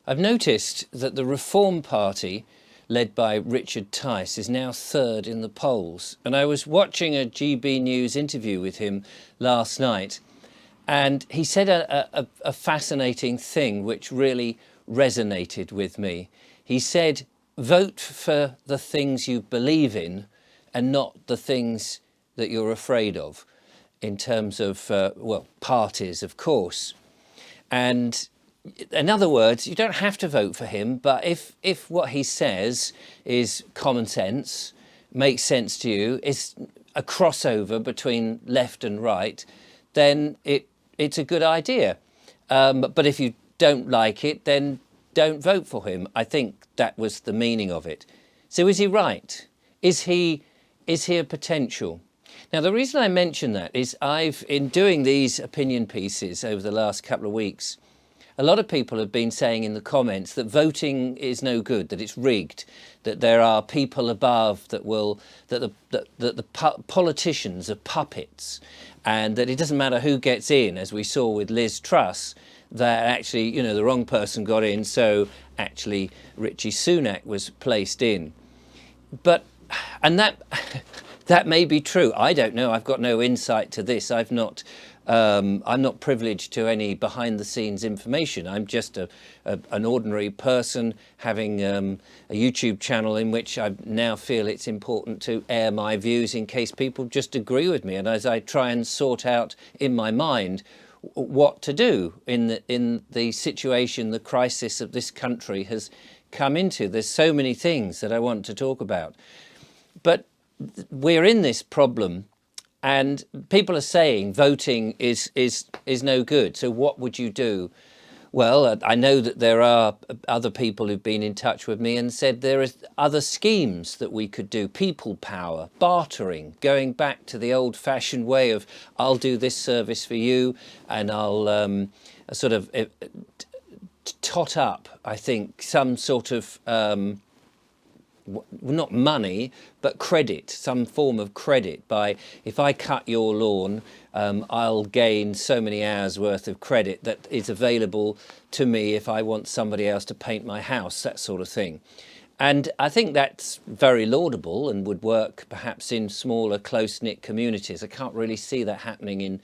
I've noticed that the Reform Party, led by Richard Tice, is now third in the polls. And I was watching a GB News interview with him last night, and he said a fascinating thing which really resonated with me. He said, vote for the things you believe in and not the things that you're afraid of, in terms of, well, parties, of course. And in other words, you don't have to vote for him, but if what he says is common sense, makes sense to you, is a crossover between left and right, then it's a good idea. But if you don't like it, then don't vote for him. I think that was the meaning of it. So is he right? Is he a potential? Now, the reason I mention that is in doing these opinion pieces over the last couple of weeks, a lot of people have been saying in the comments that voting is no good, that it's rigged, that there are people above that the politicians are puppets, and that it doesn't matter who gets in, as we saw with Liz Truss, that actually, you know, the wrong person got in, so actually Rishi Sunak was placed in. And that may be true. I don't know. I've got no insight to this. I'm not privileged to any behind-the-scenes information. I'm just an ordinary person having a YouTube channel in which I now feel it's important to air my views in case people just agree with me. And as I try and sort out in my mind what to do in the situation, the crisis that this country has come into. There's so many things that I want to talk about. But we're in this problem, and people are saying voting is no good. So what would you do? Well, I know that there are other people who've been in touch with me and said there are other schemes that we could do. People power, bartering, going back to the old-fashioned way of I'll do this service for you, and I'll sort of tot up, I think, some sort of not money, but credit, some form of credit. By if I cut your lawn, I'll gain so many hours worth of credit that is available to me if I want somebody else to paint my house, that sort of thing. And I think that's very laudable and would work perhaps in smaller, close-knit communities. I can't really see that happening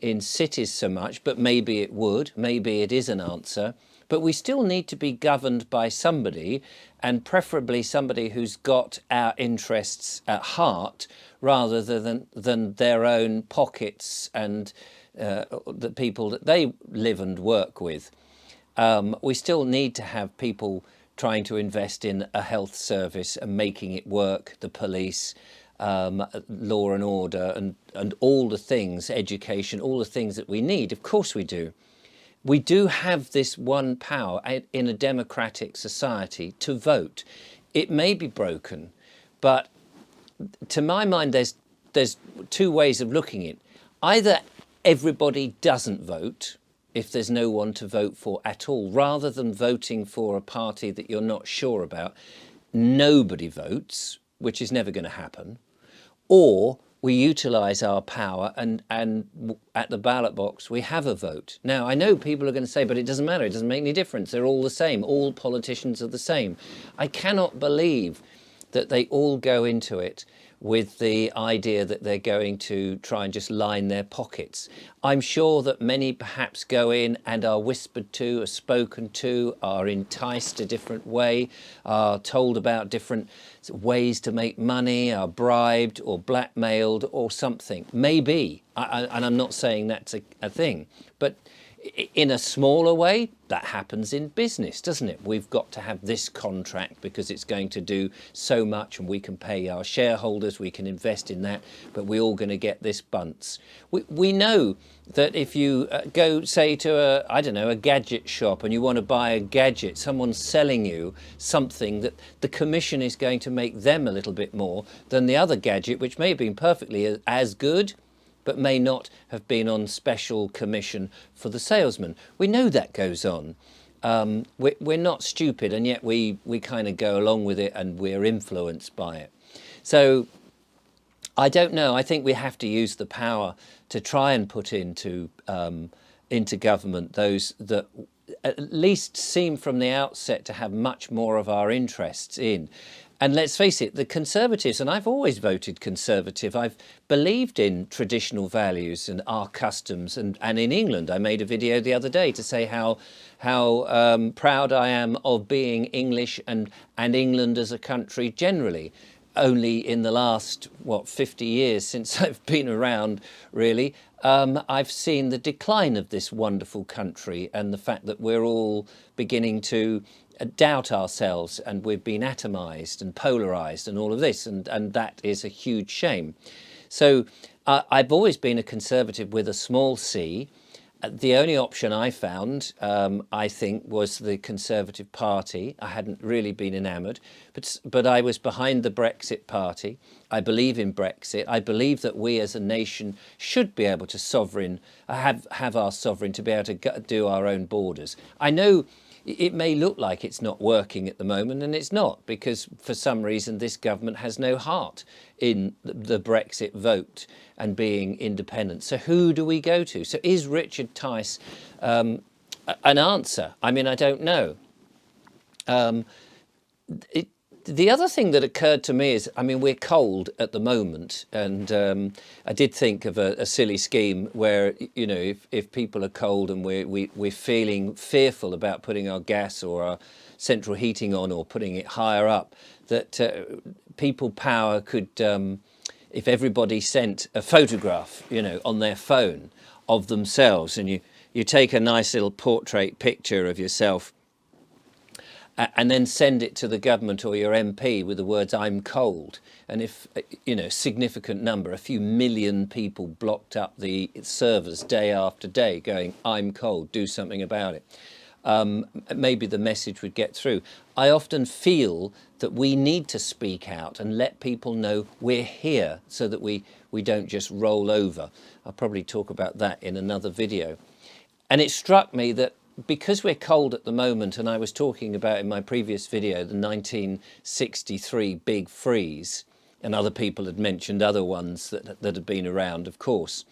in cities so much, but maybe it would. Maybe it is an answer. But we still need to be governed by somebody, and preferably somebody who's got our interests at heart rather than their own pockets and the people that they live and work with. We still need to have people trying to invest in a health service and making it work, the police, law and order, and all the things, education, all the things that we need. Of course we do. We do have this one power in a democratic society to vote. It may be broken, but to my mind, there's two ways of looking at it. Either everybody doesn't vote if there's no one to vote for at all, rather than voting for a party that you're not sure about, nobody votes, which is never going to happen, or we utilise our power and at the ballot box we have a vote. Now, I know people are going to say, but it doesn't matter, it doesn't make any difference, they're all the same, all politicians are the same. I cannot believe that they all go into it with the idea that they're going to try and just line their pockets. I'm sure that many perhaps go in and are whispered to, are spoken to, are enticed a different way, are told about different ways to make money, are bribed or blackmailed or something. Maybe, and I'm not saying that's a thing, but in a smaller way, that happens in business, doesn't it? We've got to have this contract because it's going to do so much and we can pay our shareholders, we can invest in that, but we're all going to get this bunce. We know that if you go, say, to a gadget shop and you want to buy a gadget, someone's selling you something that the commission is going to make them a little bit more than the other gadget, which may have been perfectly as good, but may not have been on special commission for the salesman. We know that goes on. We're not stupid, and yet we kind of go along with it and we're influenced by it. So I don't know. I think we have to use the power to try and put into government those that at least seem from the outset to have much more of our interests in. And let's face it, the Conservatives, and I've always voted Conservative, I've believed in traditional values and our customs. And in England, I made a video the other day to say how proud I am of being English and England as a country generally. Only in the last, 50 years since I've been around, really, I've seen the decline of this wonderful country and the fact that we're all beginning to doubt ourselves, and we've been atomised and polarised and all of this, and that is a huge shame. So I've always been a Conservative with a small c. The only option I found, I think, was the Conservative Party. I hadn't really been enamoured, but I was behind the Brexit Party. I believe in Brexit. I believe that we as a nation should be able to have our sovereign, to be able to do our own borders. I know it may look like it's not working at the moment, and it's not, because for some reason this government has no heart in the Brexit vote and being independent. So who do we go to? So is Richard Tice an answer? I mean, I don't know. The other thing that occurred to me is, I mean, we're cold at the moment, and I did think of a silly scheme where, you know, if people are cold and we're feeling fearful about putting our gas or our central heating on or putting it higher up, that people power could, if everybody sent a photograph, you know, on their phone of themselves, and you take a nice little portrait picture of yourself, and then send it to the government or your MP with the words "I'm cold," and if, you know, significant number, a few million people blocked up the servers day after day going "I'm cold, do something about it," maybe the message would get through. I often feel that we need to speak out and let people know we're here, so that we don't just roll over. I'll probably talk about that in another video. And it struck me that because we're cold at the moment, and I was talking about in my previous video the 1963 big freeze, and other people had mentioned other ones that had been around, of course,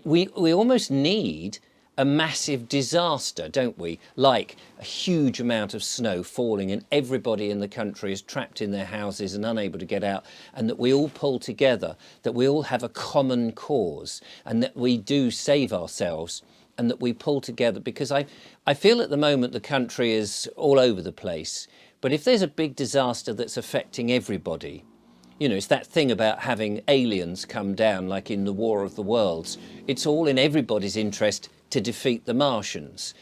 we almost need a massive disaster, don't we? Like a huge amount of snow falling and everybody in the country is trapped in their houses and unable to get out, and that we all pull together, that we all have a common cause, and that we do save ourselves, and that we pull together, because I feel at the moment the country is all over the place. But if there's a big disaster that's affecting everybody, you know, it's that thing about having aliens come down, like in the War of the Worlds. It's all in everybody's interest to defeat the Martians.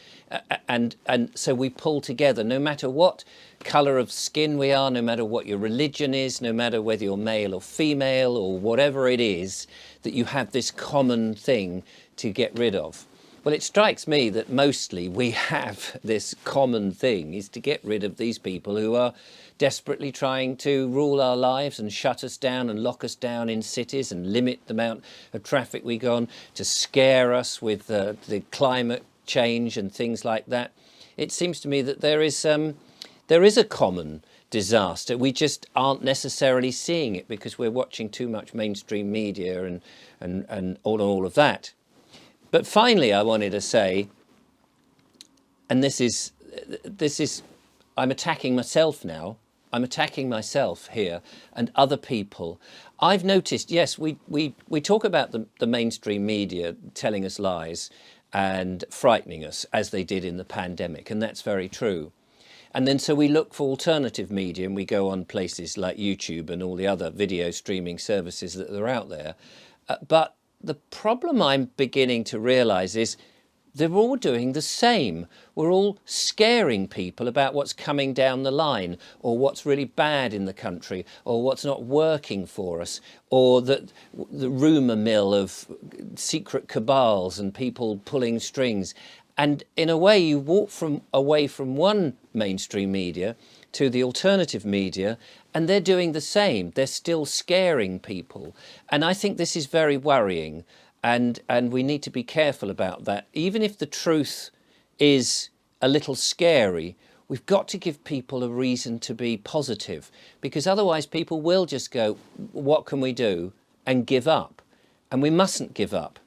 And so we pull together, no matter what colour of skin we are, no matter what your religion is, no matter whether you're male or female or whatever it is, that you have this common thing to get rid of. Well, it strikes me that mostly we have this common thing, is to get rid of these people who are desperately trying to rule our lives and shut us down and lock us down in cities and limit the amount of traffic we go on, to scare us with the climate change and things like that. It seems to me that there is a common disaster. We just aren't necessarily seeing it because we're watching too much mainstream media and all of that. But finally, I wanted to say, and this is, I'm attacking myself now. I'm attacking myself here and other people. I've noticed, yes, we talk about the mainstream media telling us lies and frightening us, as they did in the pandemic, and that's very true. And then so we look for alternative media, and we go on places like YouTube and all the other video streaming services that are out there. But the problem I'm beginning to realise is they're all doing the same. We're all scaring people about what's coming down the line, or what's really bad in the country, or what's not working for us, or the rumour mill of secret cabals and people pulling strings. And in a way, you walk away from one mainstream media to the alternative media, and they're doing the same. They're still scaring people. And I think this is very worrying, and we need to be careful about that. Even if the truth is a little scary, we've got to give people a reason to be positive, because otherwise people will just go, what can we do, and give up. And we mustn't give up.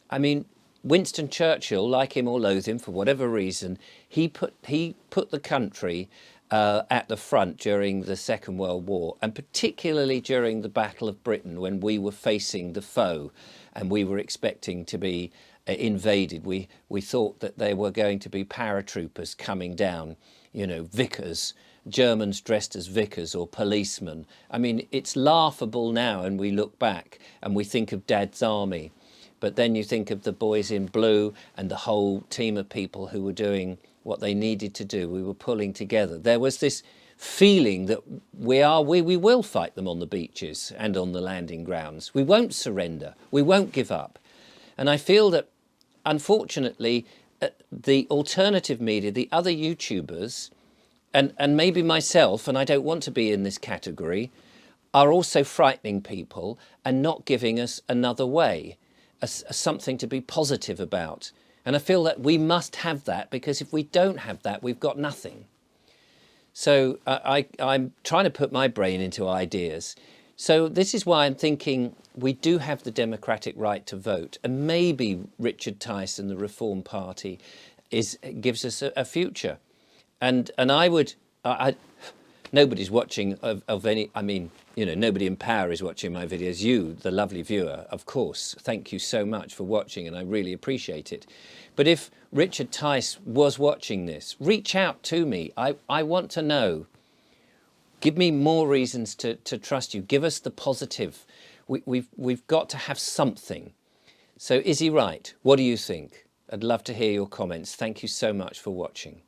I mean, Winston Churchill, like him or loathe him for whatever reason, he put the country at the front during the Second World War, and particularly during the Battle of Britain, when we were facing the foe and we were expecting to be invaded. We thought that there were going to be paratroopers coming down, you know, vicars, Germans dressed as vicars or policemen. I mean, it's laughable now, and we look back and we think of Dad's Army. But then you think of the boys in blue and the whole team of people who were doing what they needed to do. We were pulling together. There was this feeling that we will fight them on the beaches and on the landing grounds. We won't surrender. We won't give up. And I feel that, unfortunately, the alternative media, the other YouTubers, and maybe myself, and I don't want to be in this category, are also frightening people and not giving us another way, something to be positive about. And I feel that we must have that, because if we don't have that, we've got nothing. So I'm trying to put my brain into ideas. So this is why I'm thinking we do have the democratic right to vote, and maybe Richard Tice and the Reform Party gives us a future. And nobody's watching of any, I mean, you know, nobody in power is watching my videos. You, the lovely viewer, of course, thank you so much for watching, and I really appreciate it. But if Richard Tice was watching this, reach out to me. I want to know. Give me more reasons to trust you. Give us the positive. We've got to have something. So is he right? What do you think? I'd love to hear your comments. Thank you so much for watching.